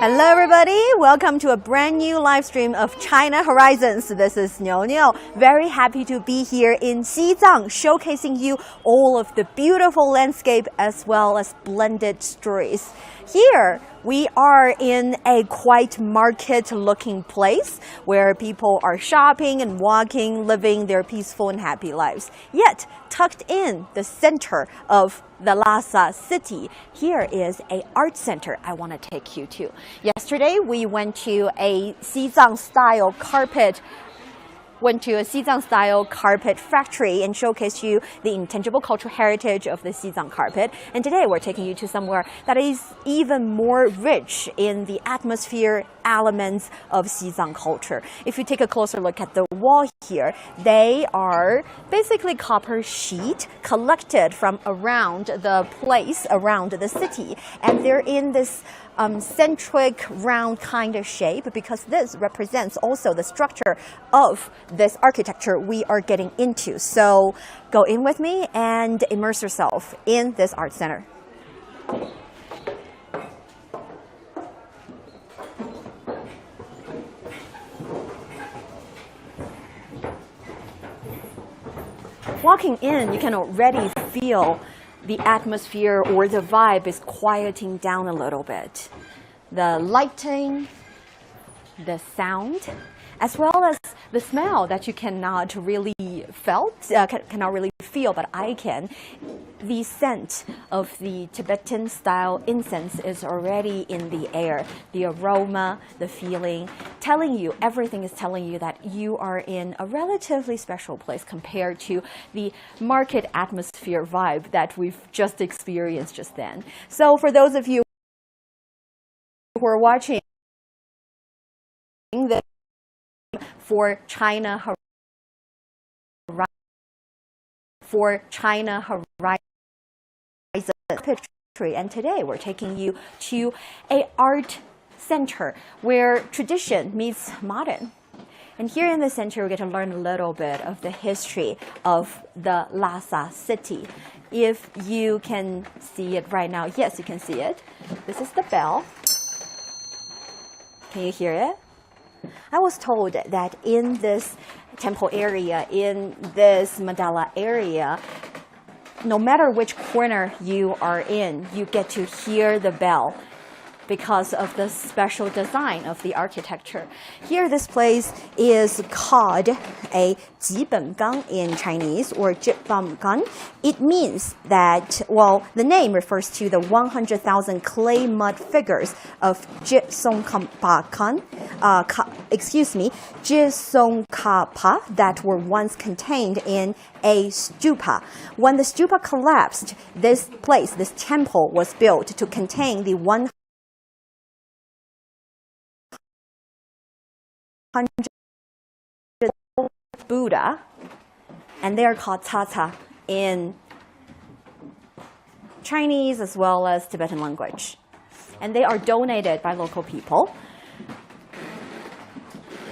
Hello everybody, welcome to a brand new live stream of China Horizons. This is Niuniu. Very happy to be here in Xizang, showcasing you all of the beautiful landscape as well as blended stories. Here we are in a quite market-looking place where people are shopping and walking, living their peaceful and happy lives. Yet, tucked in the center of the Lhasa city, here is an art center I want to take you to. Yesterday, we went to a Xizang-style carpet factory and showcased you the intangible cultural heritage of the Xizang carpet. And today we're taking you to somewhere that is even more rich in the atmosphere elements of Xizang culture. If you take a closer look at the wall here, they are basically copper sheet collected from around the place, around the city. And they're in this centric round kind of shape because this represents also the structure of this architecture we are getting into. So go in with me and immerse yourself in this art center. Walking in, you can already feel the atmosphere or the vibe is quieting down a little bit. The lighting, the sound, as well as the smell that you cannot really feel, but I can. The scent of the Tibetan style incense is already in the air. The aroma, the feeling, everything is telling you that you are in a relatively special place compared to the market atmosphere vibe that we've just experienced just then. So for those of you who are watching the for China Horizon picture, and today we're taking you to an art center where tradition meets modern. And here in the center, we get to learn a little bit of the history of the Lhasa city. If you can see it right now, yes, you can see it. This is the bell. Can you hear it? I was told that in this temple area, in this mandala area, no matter which corner you are in, you get to hear the bell because of the special design of the architecture. Here, this place is called a Jebum-gang in Chinese, or Jebum-gang. It means that, well, the name refers to the 100,000 clay mud figures of Jebum-gang that were once contained in a stupa. When the stupa collapsed, this temple was built to contain the 100 Buddha, and they are called tata in Chinese as well as Tibetan language. And they are donated by local people.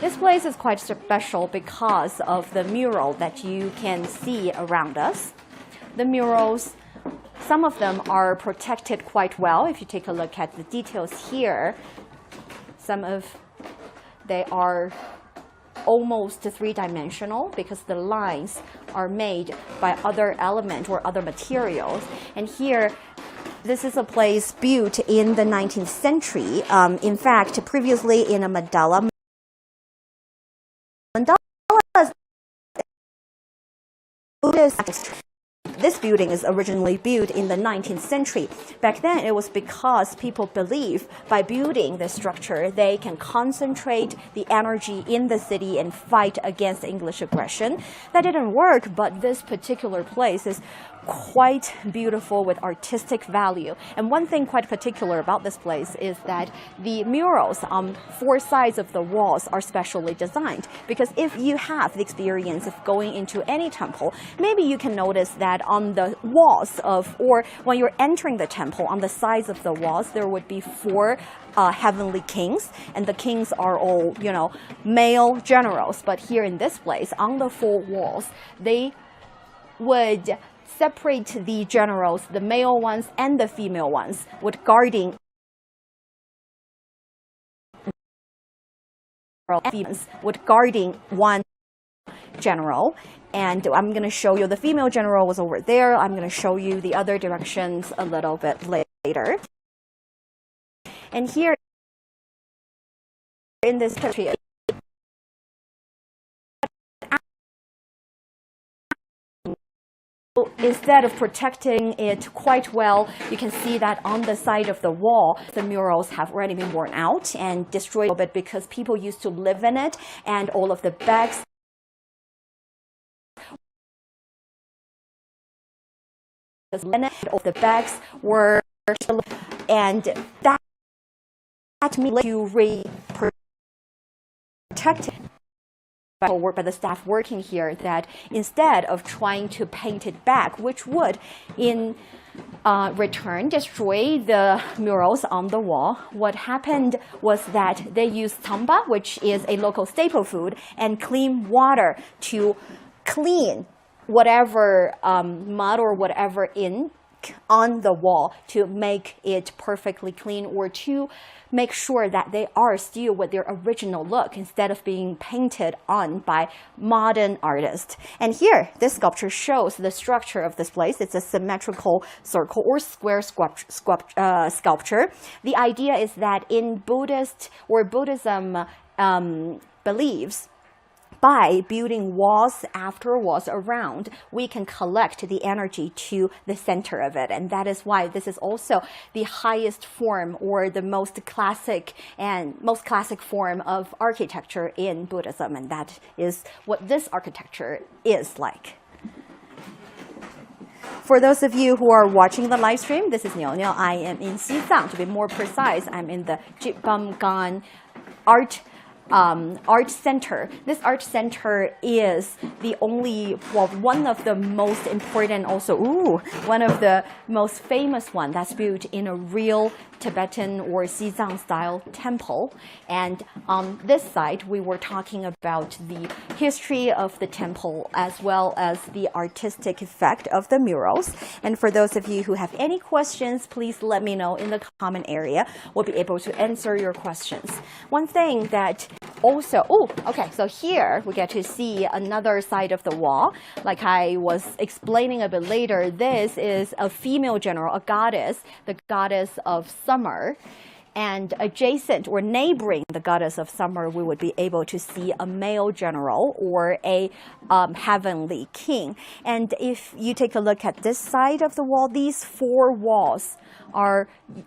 This place is quite special because of the mural that you can see around us. The murals, some of them are protected quite well. If you take a look at the details here, they are almost three-dimensional because the lines are made by other elements or other materials. And here, this is a place built in the 19th century. In fact, previously in a mandala. This building is originally built in the 19th century. Back then, it was because people believe by building this structure, they can concentrate the energy in the city and fight against English aggression. That didn't work, but this particular place is quite beautiful with artistic value. And one thing quite particular about this place is that the murals on four sides of the walls are specially designed. Because if you have the experience of going into any temple, maybe you can notice that on the walls or when you're entering the temple, on the sides of the walls, there would be four heavenly kings, and the kings are all, male generals. But here in this place, on the four walls, they would separate the generals, the male ones and the female ones, with guarding females would guarding one general. And I'm going to show you the female general was over there. I'm going to show you the other directions a little bit later. And here in this country, instead of protecting it quite well, you can see that on the side of the wall, the murals have already been worn out and destroyed a bit because people used to live in it, and all of the bags were, and that means to protect by the staff working here, that instead of trying to paint it back, which would in return destroy the murals on the wall, what happened was that they used tamba, which is a local staple food, and clean water to clean whatever mud or whatever on the wall to make it perfectly clean, or to make sure that they are still with their original look instead of being painted on by modern artists. And here, this sculpture shows the structure of this place. It's a symmetrical circle or square sculpture. The idea is that in Buddhism beliefs, by building walls after walls around, we can collect the energy to the center of it. And that is why this is also the highest form, or the most classic form of architecture in Buddhism. And that is what this architecture is like. For those of you who are watching the live stream, this is Niuniu. I am in Xizang. To be more precise, I'm in the Jebum-gang art center. This art center is one of the most important, also one of the most famous one that's built in a real Tibetan or Xizang style temple. And on this side, we were talking about the history of the temple as well as the artistic effect of the murals. And for those of you who have any questions, please let me know in the comment area. We'll be able to answer your questions. One thing that also, so here we get to see another side of the wall. Like I was explaining a bit later, this is a female general, a goddess, the goddess of summer. And adjacent or neighboring the goddess of summer, we would be able to see a male general or a heavenly king. And if you take a look at this side of the wall, these four walls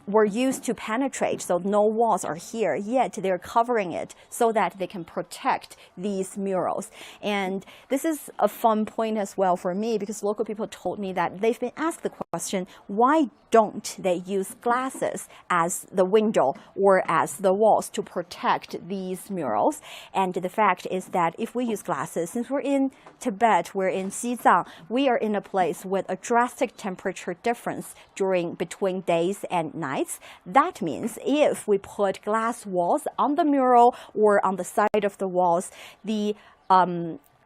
were used to penetrate, so no walls are here, yet they're covering it so that they can protect these murals. And this is a fun point as well for me, because local people told me that they've been asked the question, why don't they use glasses as the window or as the walls to protect these murals? And the fact is that if we use glasses, since we're in Tibet, we're in Xizang, we are in a place with a drastic temperature difference between days and nights. That means if we put glass walls on the mural or on the side of the walls, the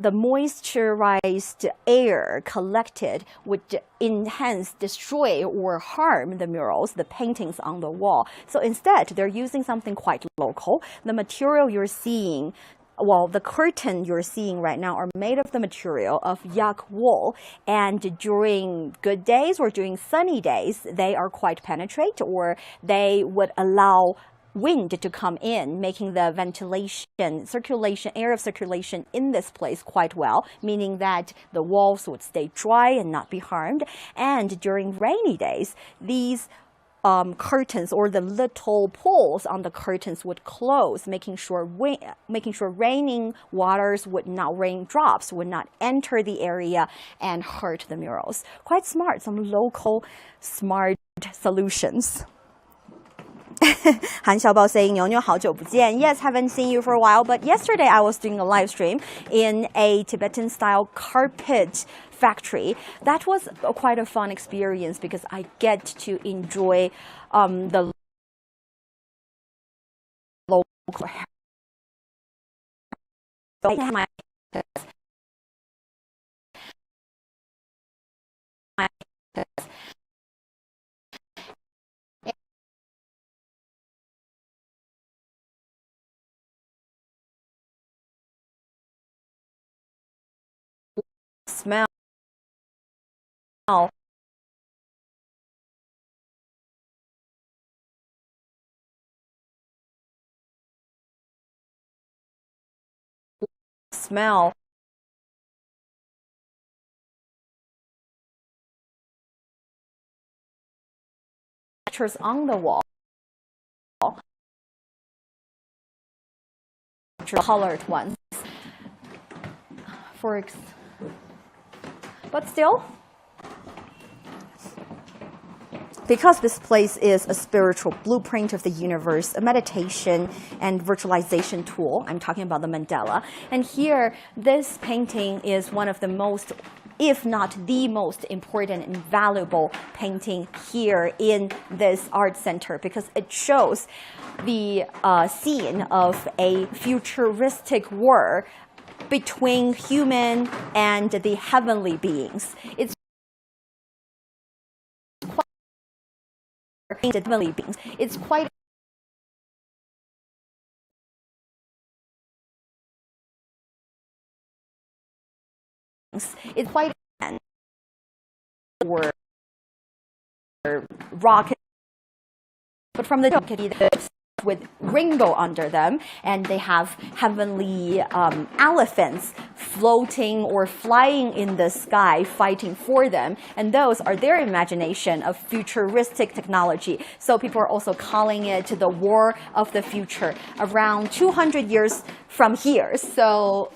moisturized air collected would destroy or harm the murals, the paintings on the wall. So instead, they're using something quite local. The material you're seeing, the curtain you're seeing right now are made of the material of yak wool, and during good days or during sunny days, they are quite penetrate, or they would allow wind to come in, making the air of circulation in this place quite well, meaning that the walls would stay dry and not be harmed. And during rainy days, these curtains or the little pores on the curtains would close, making sure raining waters raindrops would not enter the area and hurt the murals. Quite smart, some local smart solutions. Han Xiaobao saying, "Niuniu, 好久不见." Yes, haven't seen you for a while, but yesterday I was doing a live stream in a Tibetan style carpet factory. That was quite a fun experience because I get to enjoy the local smell smell pictures on the wall, colored ones. But still, because this place is a spiritual blueprint of the universe, a meditation and virtualization tool, I'm talking about the mandala. And here, this painting is one of the most, if not the most important and valuable painting here in this art center, because it shows the scene of a futuristic war between human and the heavenly beings. It's quite heavenly beings. It's quite or rocket, but from the with rainbow under them, and they have heavenly elephants floating or flying in the sky fighting for them, and those are their imagination of futuristic technology. So people are also calling it the war of the future around 200 years from here. So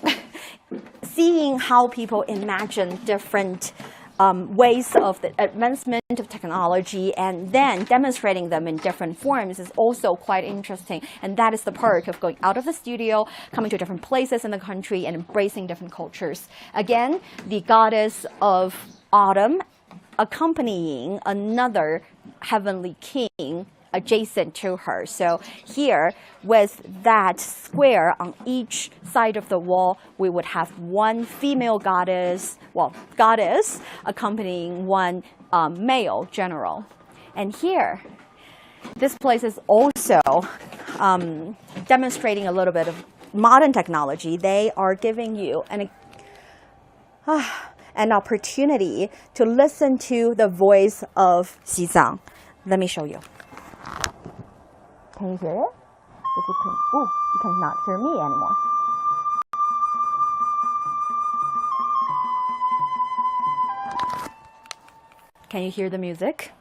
seeing how people imagine different ways of the advancement of technology and then demonstrating them in different forms is also quite interesting. And that is the perk of going out of the studio, coming to different places in the country and embracing different cultures. Again, the goddess of autumn accompanying another heavenly king adjacent to her. So here, with that square on each side of the wall, we would have one female goddess, accompanying one male general. And here, this place is also demonstrating a little bit of modern technology. They are giving you an opportunity to listen to the voice of Xizang. Let me show you. Can you hear it? If you can, you cannot hear me anymore. Can you hear the music?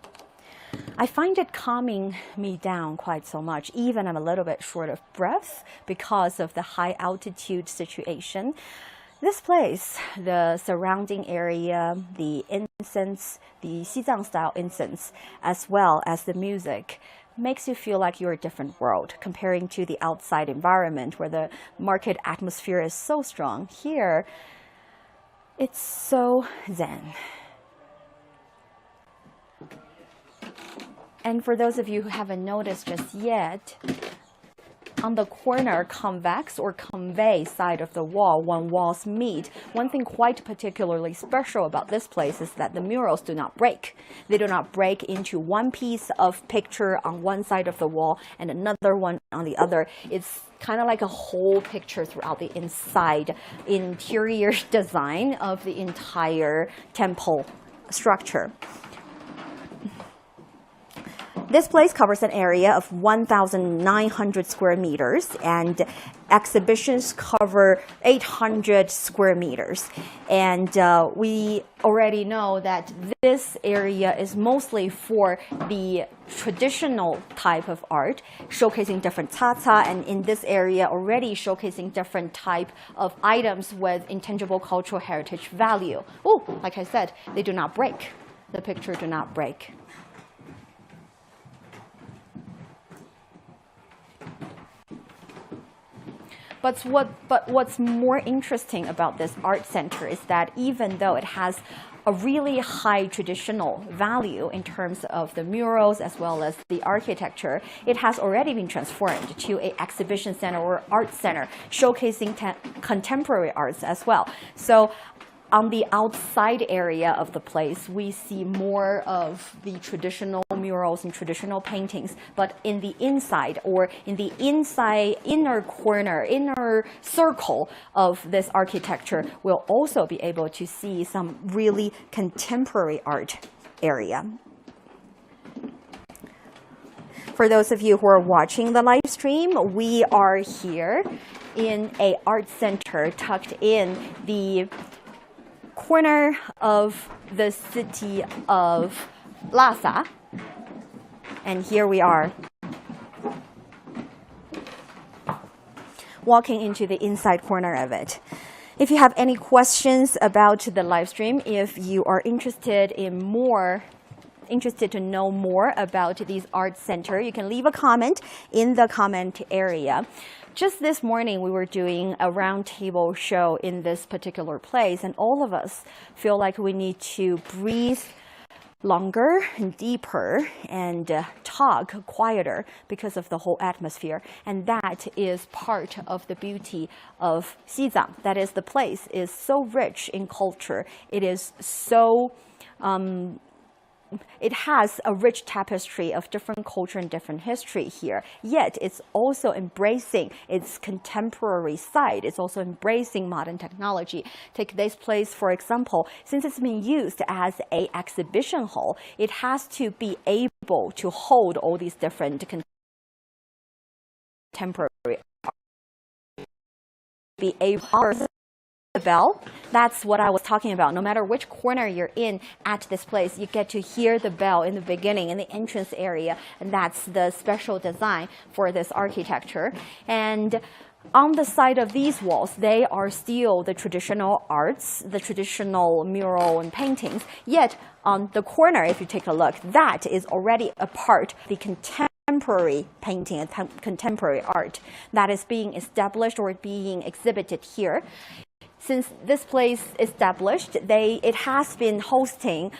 I find it calming me down quite so much. Even I'm a little bit short of breath because of the high altitude situation. This place, the surrounding area, the incense, the Xizang style incense, as well as the music, makes you feel like you're a different world comparing to the outside environment where the market atmosphere is so strong. Here, it's so zen. And for those of you who haven't noticed just yet, on the corner convex or convey side of the wall, when walls meet, one thing quite particularly special about this place is that the murals do not break. They do not break into one piece of picture on one side of the wall and another one on the other. It's kind of like a whole picture throughout the interior design of the entire temple structure. This place covers an area of 1,900 square meters, and exhibitions cover 800 square meters. And we already know that this area is mostly for the traditional type of art, showcasing different tata, and in this area already showcasing different type of items with intangible cultural heritage value. Oh, like I said, they do not break. The picture do not break. But what's more interesting about this art center is that even though it has a really high traditional value in terms of the murals as well as the architecture, it has already been transformed to an exhibition center or art center, showcasing contemporary arts as well. So on the outside area of the place, we see more of the traditional murals and traditional paintings. But in the inside, or in the inner corner, inner circle of this architecture, we'll also be able to see some really contemporary art area. For those of you who are watching the live stream, we are here in an art center tucked in the corner of the city of Lhasa. And here we are, walking into the inside corner of it. If you have any questions about the live stream, if you are interested to know more about this art center, you can leave a comment in the comment area. Just this morning, we were doing a roundtable show in this particular place, and all of us feel like we need to breathe longer and deeper and talk quieter because of the whole atmosphere. And that is part of the beauty of Xizang. That is, the place is so rich in culture. It is so it has a rich tapestry of different culture and different history here. Yet it's also embracing its contemporary side. It's also embracing modern technology. Take this place, for example, since it's been used as an exhibition hall, it has to be able to hold all these different contemporary art. Be able the bell, that's what I was talking about. No matter which corner you're in at this place, you get to hear the bell in the beginning, in the entrance area, and that's the special design for this architecture. And on the side of these walls, they are still the traditional arts, the traditional mural and paintings. Yet on the corner, if you take a look, that is already a part of the contemporary painting and contemporary art that is being established or being exhibited here. Since this place established, it has been hosting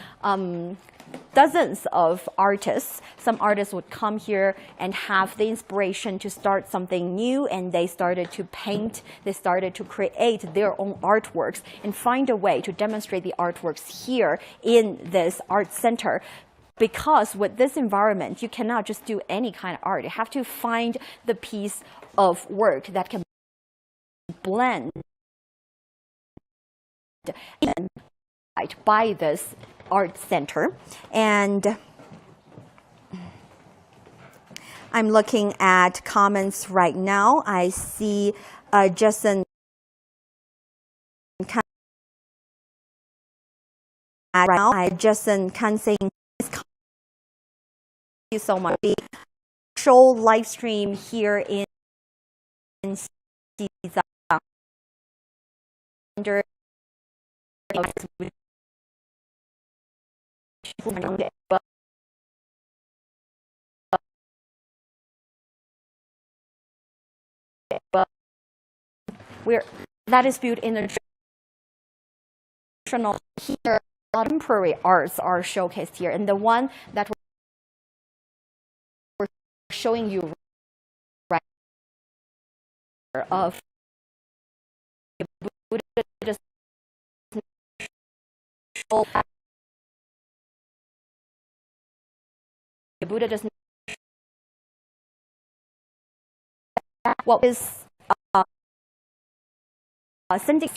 dozens of artists. Some artists would come here and have the inspiration to start something new, and they started to paint, they started to create their own artworks and find a way to demonstrate the artworks here in this art center. Because with this environment, you cannot just do any kind of art. You have to find the piece of work that can blend by this art center. And I'm looking at comments right now. I see Jason Kan right now. Jason Kan saying, "Thank you so much." The show live stream here in Xizang under that is built in a traditional here. Contemporary arts are showcased here, and the one that we're showing you right of Buddhist Buddha does what is sending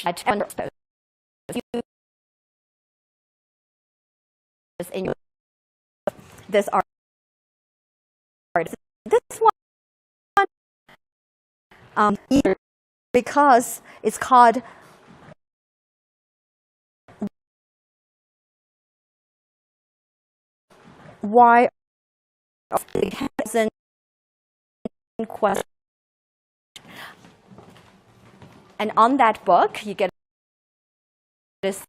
in this art. This one because it's called why question. And on that book, you get this.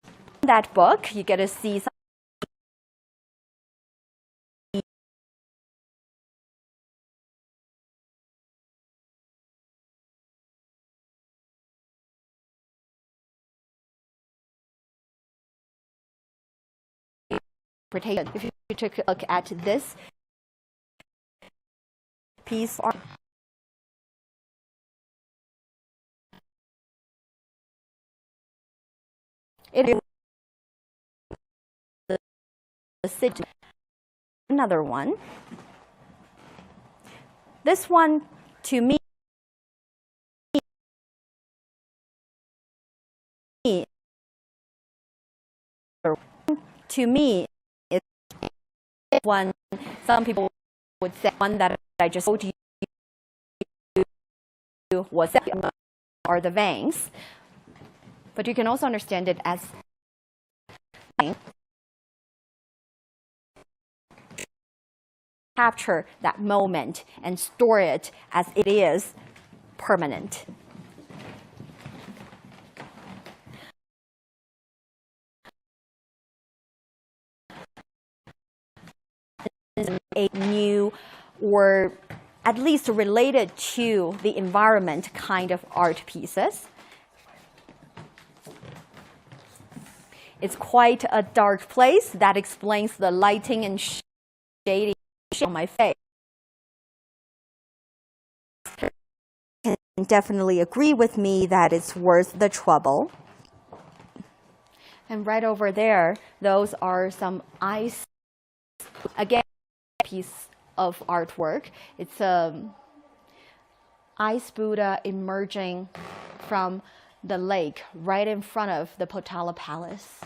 On that book, you get to see some interpretation. If you take a look at this piece, It is the city. Another one. This one, to me, is one. Some people would say one that I just told you was are the veins, but you can also understand it as capture that moment and store it as it is permanent. A new, or at least related to the environment kind of art pieces. It's quite a dark place. That explains the lighting and shading on my face. You can definitely agree with me that it's worth the trouble. And right over there, those are some ice, again, piece of artwork. It's a ice Buddha emerging from the lake right in front of the Potala Palace.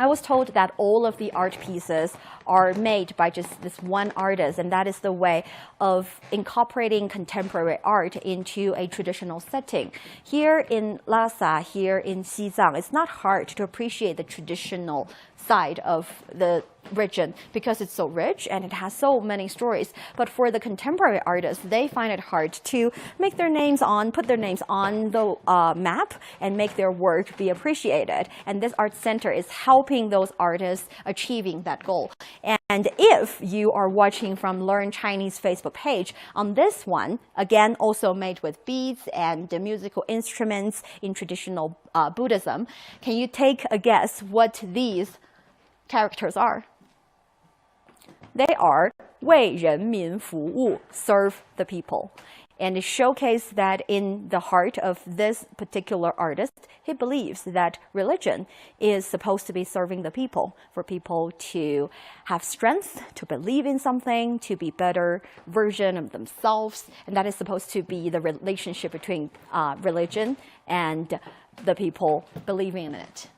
I was told that all of the art pieces are made by just this one artist, and that is the way of incorporating contemporary art into a traditional setting. Here in Lhasa, here in Xizang, it's not hard to appreciate the traditional side of the region because it's so rich and it has so many stories. But for the contemporary artists, they find it hard to make their names on, put their names on the map and make their work be appreciated. And this art center is helping those artists achieving that goal. And if you are watching from Learn Chinese Facebook page, on this one, again, also made with beads and musical instruments in traditional Buddhism, can you take a guess what these characters are? They are 为人民服务, serve the people. And it showcases that in the heart of this particular artist, he believes that religion is supposed to be serving the people, for people to have strength, to believe in something, to be better version of themselves. And that is supposed to be the relationship between religion and the people believing in it.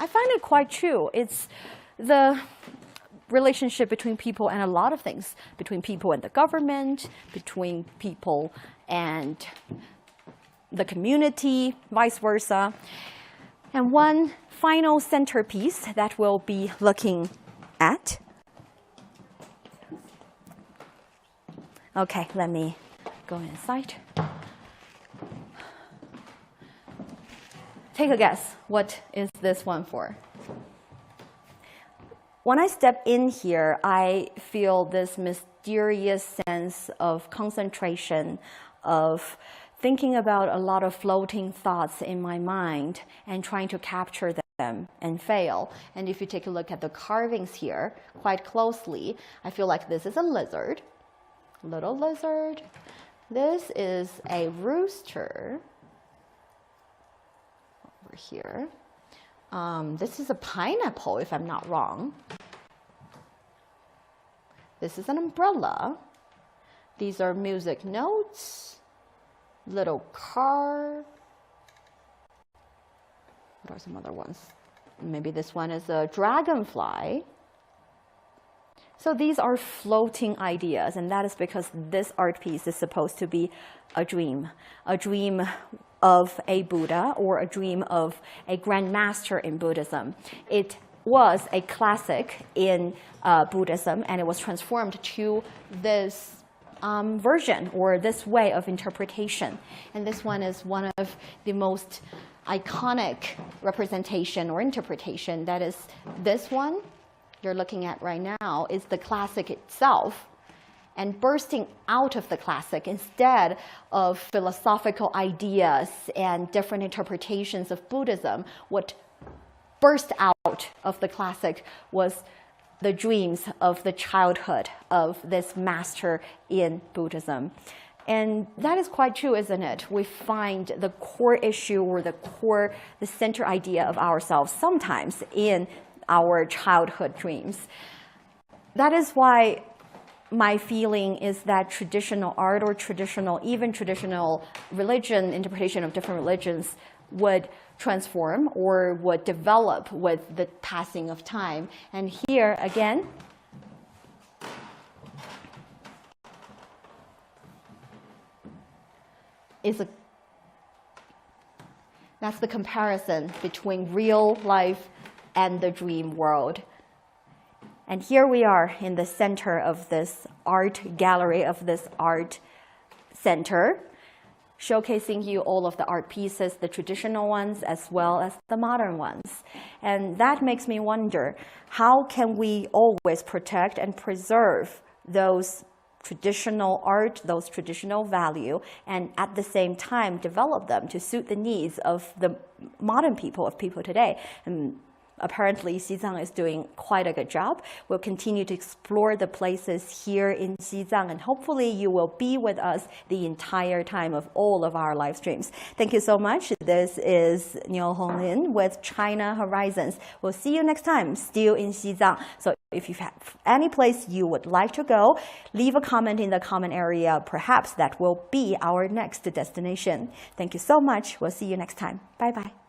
I find it quite true. It's the relationship between people and a lot of things, between people and the government, between people and the community, vice versa. And one final centerpiece that we'll be looking at. Okay, let me go inside. Take a guess. What is this one for? When I step in here, I feel this mysterious sense of concentration, of thinking about a lot of floating thoughts in my mind and trying to capture them and fail. And if you take a look at the carvings here quite closely, I feel like this is a lizard, little lizard. This is a rooster over here. This is a pineapple, if I'm not wrong. This is an umbrella. These are music notes, little car. What are some other ones? Maybe this one is a dragonfly. So these are floating ideas, and that is because this art piece is supposed to be a dream of a Buddha or a dream of a Grand Master in Buddhism. It was a classic in Buddhism, and it was transformed to this version or this way of interpretation. And this one is one of the most iconic representation or interpretation. That is this one you're looking at right now is the classic itself. And bursting out of the classic instead of philosophical ideas and different interpretations of Buddhism, what burst out of the classic was the dreams of the childhood of this master in Buddhism. And that is quite true, isn't it? We find the core issue or the center idea of ourselves sometimes in our childhood dreams. That is why my feeling is that traditional art or even traditional religion, interpretation of different religions would transform or would develop with the passing of time. And here again, that's the comparison between real life and the dream world. And here we are in the center of this art gallery, of this art center, showcasing you all of the art pieces, the traditional ones as well as the modern ones. And that makes me wonder, how can we always protect and preserve those traditional art, those traditional value, and at the same time develop them to suit the needs of the modern people, of people today. And apparently, Xizang is doing quite a good job. We'll continue to explore the places here in Xizang, and hopefully you will be with us the entire time of all of our live streams. Thank you so much. This is Niu Honglin with China Horizons. We'll see you next time, still in Xizang. So if you have any place you would like to go, leave a comment in the comment area. Perhaps that will be our next destination. Thank you so much. We'll see you next time. Bye-bye.